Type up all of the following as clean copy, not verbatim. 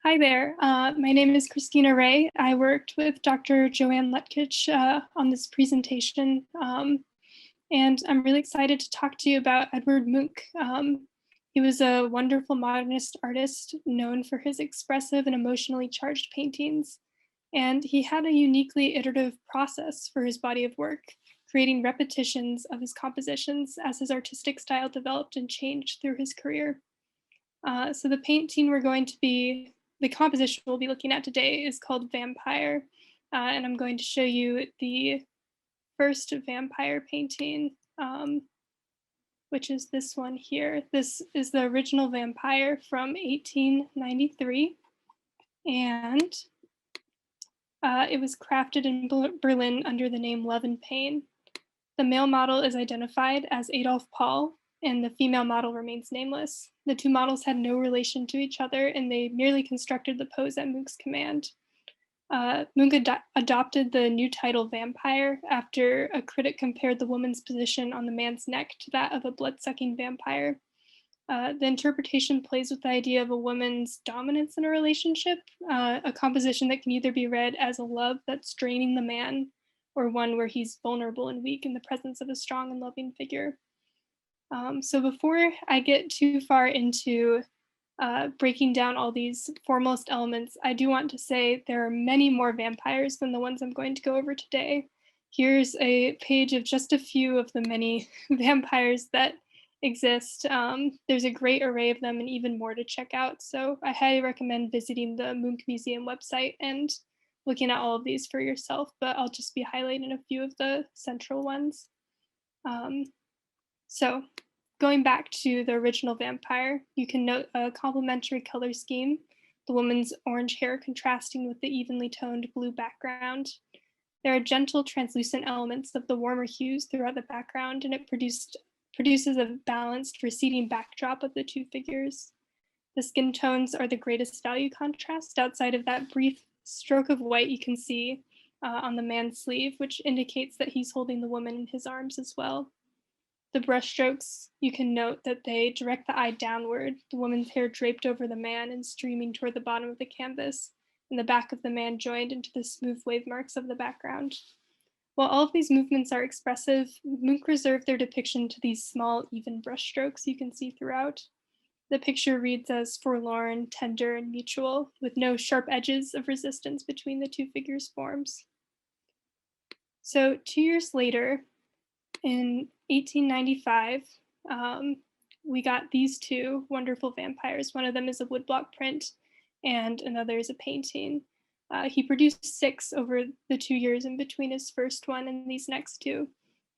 Hi there. My name is Kristina Ray. I worked with Dr. Joanne Lutkich on this presentation, and I'm really excited to talk to you about Edward Munch. He was a wonderful modernist artist known for his expressive and emotionally charged paintings, and he had a uniquely iterative process for his body of work, creating repetitions of his compositions as his artistic style developed and changed through his career. So the composition we'll be looking at today is called Vampire, and I'm going to show you the first vampire painting, which is this one here. This is the original Vampire from 1893, and it was crafted in Berlin under the name Love and Pain. The male model is identified as Adolf Paul, and the female model remains nameless. The two models had no relation to each other, and they merely constructed the pose at Munch's command. Munch adopted the new title Vampire after a critic compared the woman's position on the man's neck to that of a blood-sucking vampire. The interpretation plays with the idea of a woman's dominance in a relationship, a composition that can either be read as a love that's draining the man, or one where he's vulnerable and weak in the presence of a strong and loving figure. So before I get too far into breaking down all these foremost elements, I do want to say there are many more vampires than the ones I'm going to go over today. Here's a page of just a few of the many vampires that exist. There's a great array of them and even more to check out. So I highly recommend visiting the Munch Museum website and looking at all of these for yourself, but I'll just be highlighting a few of the central ones. So going back to the original Vampire, you can note a complementary color scheme, the woman's orange hair contrasting with the evenly toned blue background. There are gentle translucent elements of the warmer hues throughout the background, and it produces a balanced receding backdrop of the two figures. The skin tones are the greatest value contrast outside of that brief stroke of white you can see on the man's sleeve, which indicates that he's holding the woman in his arms as well. The brushstrokes, you can note that they direct the eye downward, the woman's hair draped over the man and streaming toward the bottom of the canvas, and the back of the man joined into the smooth wave marks of the background. While all of these movements are expressive, Munch reserved their depiction to these small, even brushstrokes you can see throughout. The picture reads as forlorn, tender, and mutual, with no sharp edges of resistance between the two figures' forms. So 2 years later, in 1895, we got these two wonderful vampires. One of them is a woodblock print, and another is a painting. He produced 6 over the 2 years in between his first one and these next two.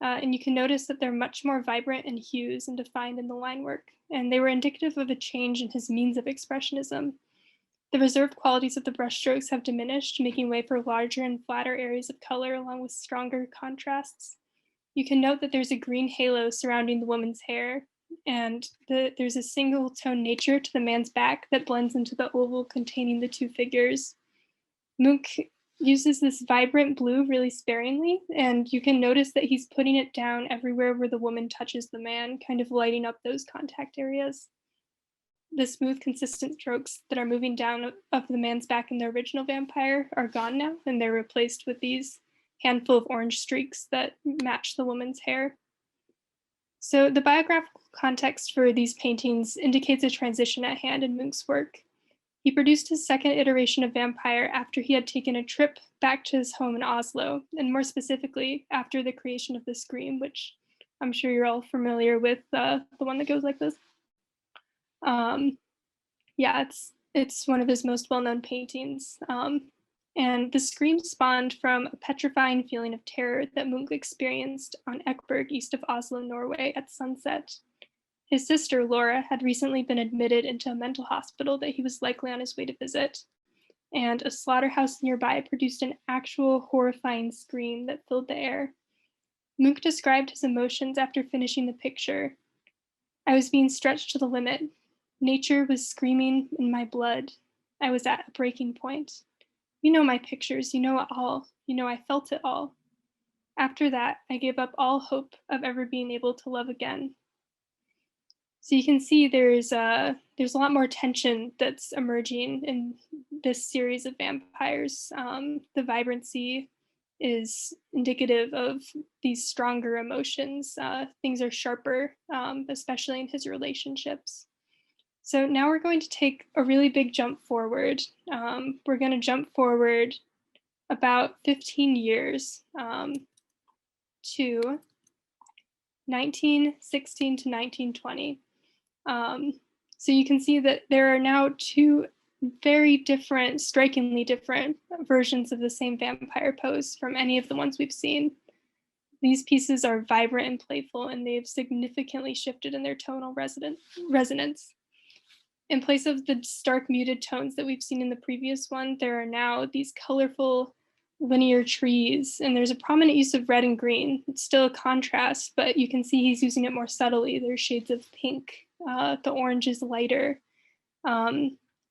And you can notice that they're much more vibrant in hues and defined in the line work, and they were indicative of a change in his means of expressionism. The reserved qualities of the brushstrokes have diminished, making way for larger and flatter areas of color along with stronger contrasts. You can note that there's a green halo surrounding the woman's hair, and there's a single tone nature to the man's back that blends into the oval containing the two figures. Munch uses this vibrant blue really sparingly, and you can notice that he's putting it down everywhere where the woman touches the man, kind of lighting up those contact areas. The smooth, consistent strokes that are moving down of the man's back in the original Vampire are gone now, and they're replaced with these handful of orange streaks that match the woman's hair. So the biographical context for these paintings indicates a transition at hand in Munch's work. He produced his second iteration of Vampire after he had taken a trip back to his home in Oslo, and more specifically, after the creation of the Scream, which I'm sure you're all familiar with, the one that goes like this. Yeah, it's one of his most well-known paintings. And the Scream spawned from a petrifying feeling of terror that Munch experienced on Ekberg, east of Oslo, Norway, at sunset. His sister, Laura, had recently been admitted into a mental hospital that he was likely on his way to visit, and a slaughterhouse nearby produced an actual horrifying scream that filled the air. Munch described his emotions after finishing the picture. I was being stretched to the limit. Nature was screaming in my blood. I was at a breaking point. You know my pictures, you know it all. You know I felt it all. After that, I gave up all hope of ever being able to love again. So you can see there's a lot more tension that's emerging in this series of vampires. The vibrancy is indicative of these stronger emotions. Things are sharper, especially in his relationships. So now we're going to take a really big jump forward. We're going to jump forward about 15 years to 1916 to 1920. So you can see that there are now two very different, strikingly different versions of the same vampire pose from any of the ones we've seen. These pieces are vibrant and playful, and they've significantly shifted in their tonal resonance. In place of the stark muted tones that we've seen in the previous one, there are now these colorful linear trees, and there's a prominent use of red and green. It's still a contrast, but you can see he's using it more subtly. There's shades of pink. The orange is lighter.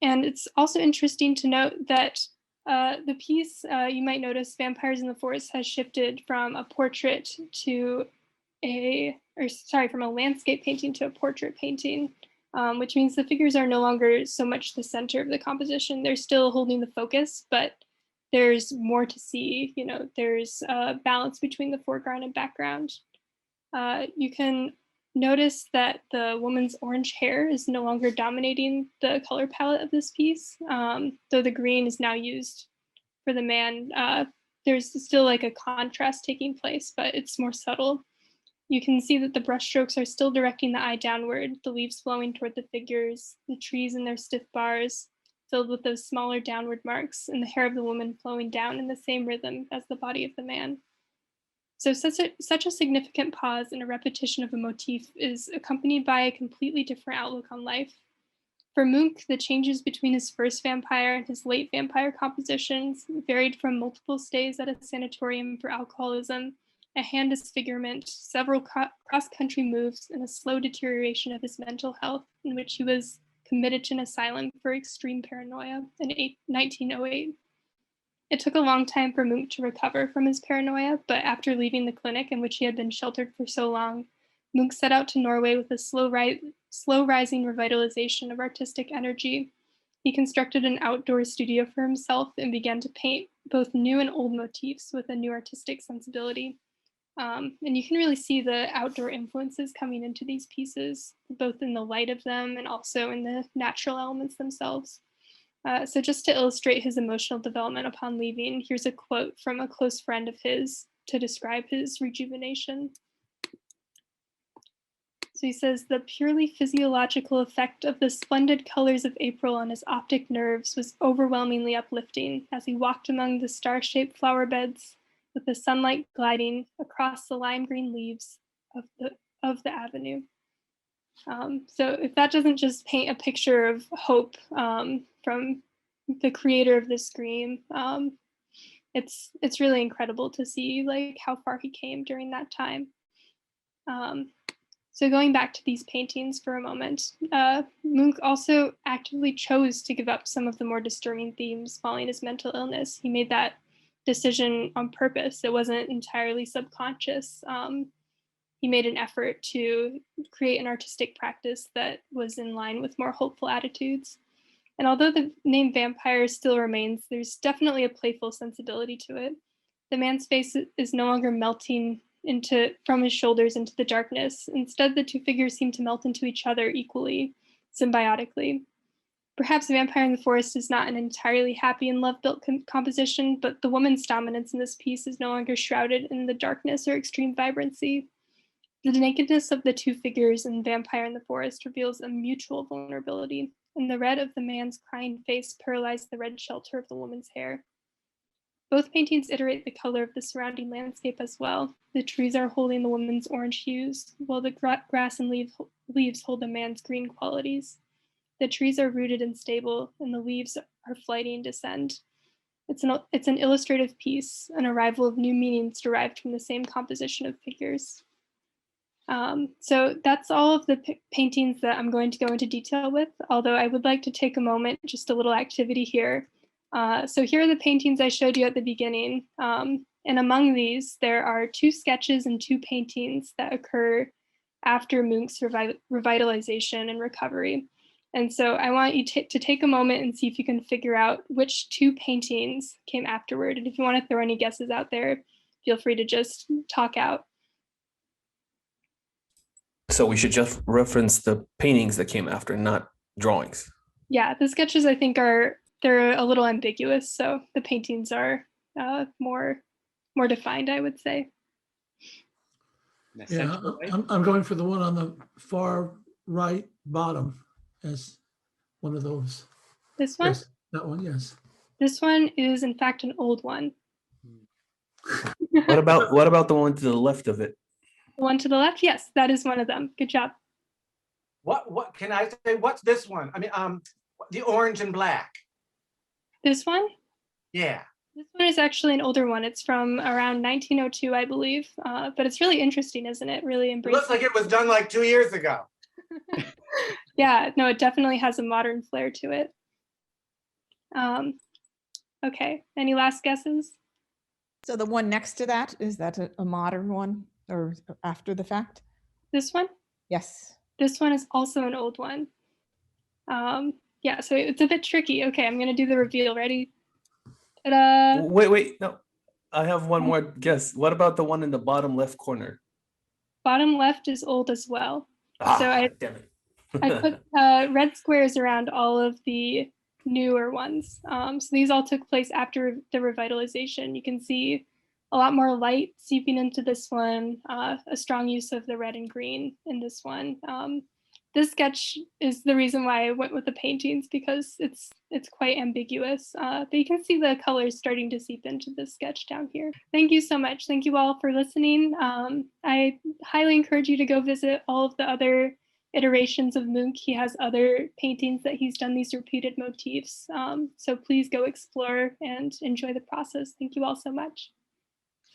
And it's also interesting to note that the piece, you might notice, Vampires in the Forest has shifted from a portrait to from a landscape painting to a portrait painting, which means the figures are no longer so much the center of the composition. They're still holding the focus, but there's more to see. There's a balance between the foreground and background. You can notice that the woman's orange hair is no longer dominating the color palette of this piece, though the green is now used for the man. There's still like a contrast taking place, but it's more subtle. You can see that the brushstrokes are still directing the eye downward, the leaves flowing toward the figures, the trees in their stiff bars, filled with those smaller downward marks, and the hair of the woman flowing down in the same rhythm as the body of the man. So such a significant pause and a repetition of a motif is accompanied by a completely different outlook on life. For Munch, the changes between his first vampire and his late vampire compositions varied from multiple stays at a sanatorium for alcoholism, a hand disfigurement, several cross-country moves, and a slow deterioration of his mental health, in which he was committed to an asylum for extreme paranoia in 1908. It took a long time for Munch to recover from his paranoia, but after leaving the clinic in which he had been sheltered for so long, Munch set out to Norway with a slow rising revitalization of artistic energy. He constructed an outdoor studio for himself and began to paint both new and old motifs with a new artistic sensibility. And you can really see the outdoor influences coming into these pieces, both in the light of them and also in the natural elements themselves. So just to illustrate his emotional development upon leaving, here's a quote from a close friend of his to describe his rejuvenation. So he says, "The purely physiological effect of the splendid colors of April on his optic nerves was overwhelmingly uplifting as he walked among the star-shaped flower beds with the sunlight gliding across the lime green leaves of the avenue." So if that doesn't just paint a picture of hope from the creator of this scream, it's really incredible to see like how far he came during that time. So going back to these paintings for a moment, Munch also actively chose to give up some of the more disturbing themes following his mental illness. He made that decision on purpose. It wasn't entirely subconscious. He made an effort to create an artistic practice that was in line with more hopeful attitudes. And although the name vampire still remains, there's definitely a playful sensibility to it. The man's face is no longer melting from his shoulders into the darkness. Instead, the two figures seem to melt into each other equally, symbiotically. Perhaps Vampire in the Forest is not an entirely happy and love-built composition, but the woman's dominance in this piece is no longer shrouded in the darkness or extreme vibrancy. The nakedness of the two figures in Vampire in the Forest reveals a mutual vulnerability, and the red of the man's crying face paralyzed the red shelter of the woman's hair. Both paintings iterate the color of the surrounding landscape as well. The trees are holding the woman's orange hues, while the grass and leaves hold the man's green qualities. The trees are rooted and stable, and the leaves are flighty and descend. It's an illustrative piece, an arrival of new meanings derived from the same composition of figures. So that's all of the paintings that I'm going to go into detail with, although I would like to take a moment, just a little activity here. So here are the paintings I showed you at the beginning. And among these, there are 2 sketches and 2 paintings that occur after Munch's revitalization and recovery. And so I want you to take a moment and see if you can figure out which two paintings came afterward. And if you want to throw any guesses out there, feel free to just talk out. So we should just reference the paintings that came after, not drawings. Yeah, the sketches I think they're a little ambiguous, so the paintings are more defined, I would say. Yeah, I'm going for the one on the far right bottom as one of those. This one? Yes, that one, yes. This one is in fact an old one. What about the one to the left of it? The one to the left? Yes, that is one of them. Good job. What can I say? What's this one? I mean, the orange and black. This one? Yeah. This one is actually an older one. It's from around 1902, I believe. But it's really interesting, isn't it? Really It looks like it was done like 2 years ago. Yeah, no, it definitely has a modern flair to it. Okay, any last guesses? So the one next to that, is that a modern one or after the fact? This one? Yes. This one is also an old one. Yeah, so it's a bit tricky. Okay, I'm gonna do the reveal. Ready? Ta-da! Wait, no. I have one more guess. What about the one in the bottom left corner? Bottom left is old as well. So damn it. I put red squares around all of the newer ones. So these all took place after the revitalization. You can see a lot more light seeping into this one, a strong use of the red and green in this one. This sketch is the reason why I went with the paintings, because it's quite ambiguous, but you can see the colors starting to seep into this sketch down here. Thank you so much. Thank you all for listening. I highly encourage you to go visit all of the other iterations of Munch. He has other paintings that he's done these repeated motifs. So please go explore and enjoy the process. Thank you all so much.